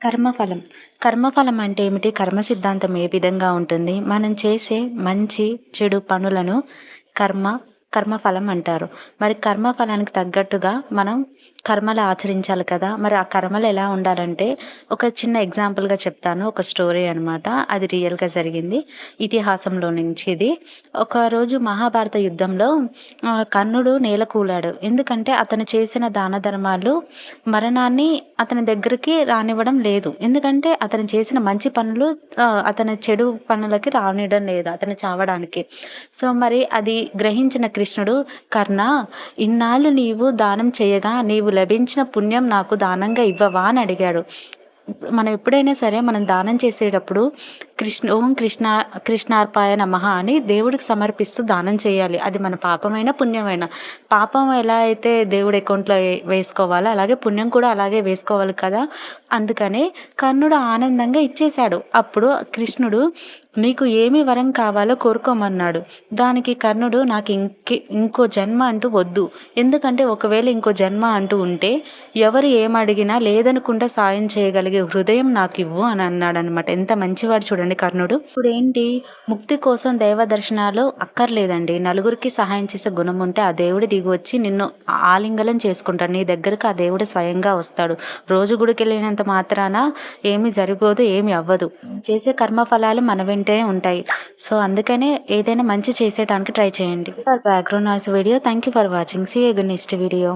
కర్మఫలం. కర్మఫలం అంటే ఏమిటి? కర్మ సిద్ధాంతం ఏ విధంగా ఉంటుంది? మనం చేసే మంచి, చెడు పనులను కర్మ, కర్మఫలం అంటారు. మరి కర్మఫలానికి తగ్గట్టుగా మనం కర్మలు ఆచరించాలి కదా! మరి ఆ కర్మలు ఎలా ఉండాలంటే, ఒక చిన్న ఎగ్జాంపుల్‌గా చెప్తాను. ఒక స్టోరీ అనమాట. అది రియల్‌గా జరిగింది. ఇతిహాసంలో నుంచి ఇది. ఒకరోజు మహాభారత యుద్ధంలో కర్ణుడు నేలకూలాడు. ఎందుకంటే అతను చేసిన దాన ధర్మాలు మరణాన్ని అతని దగ్గరికి రానివ్వడం లేదు. ఎందుకంటే అతను చేసిన మంచి పనులు అతని చెడు పనులకి రానివ్వడం లేదు అతను చావడానికి. సో, మరి అది గ్రహించిన కృష్ణుడు, "కర్ణ, ఇన్నాళ్ళు నీవు దానం చేయగా నీవు లభించిన పుణ్యం నాకు దానంగా ఇవ్వవా?" అని అడిగాడు. మనం ఎప్పుడైనా సరే మనం దానం చేసేటప్పుడు ఓం కృష్ణార్పాయ నమః అని దేవుడికి సమర్పిస్తూ దానం చేయాలి. అది మన పాపమైన పుణ్యమైన. పాపం ఎలా అయితే దేవుడి అకౌంట్లో వేసుకోవాలో అలాగే పుణ్యం కూడా అలాగే వేసుకోవాలి కదా! అందుకనే కర్ణుడు ఆనందంగా ఇచ్చేశాడు. అప్పుడు కృష్ణుడు, "నీకు ఏమి వరం కావాలో కోరుకోమన్నాడు." దానికి కర్ణుడు, "నాకు ఇంకో జన్మ అంటూ వద్దు. ఎందుకంటే ఒకవేళ ఇంకో జన్మ అంటూ ఉంటే ఎవరు ఏమడిగినా లేదనకుండా సాయం చేయగలిగే హృదయం నాకివ్వు" అని అన్నాడనమాట. ఎంత మంచివాడు చూడండి కర్ణుడు. ఇప్పుడేంటి, ముక్తి కోసం దైవ దర్శనాలు అక్కర్లేదండి. నలుగురికి సహాయం చేసే గుణం ఉంటే ఆ దేవుడు దిగివచ్చి నిన్ను ఆలింగనం చేసుకుంటాడు. నీ దగ్గరకు ఆ దేవుడు స్వయంగా వస్తాడు. రోజు గుడికెళ్ళినంత మాత్రాన ఏమి జరగదు, ఏమి అవ్వదు. చేసే కర్మఫలాలు మన వెంటే ఉంటాయి. సో, అందుకనే ఏదైనా మంచి చేసేటానికి ట్రై చేయండి. For background noise video. Thank you for watching. See you next video.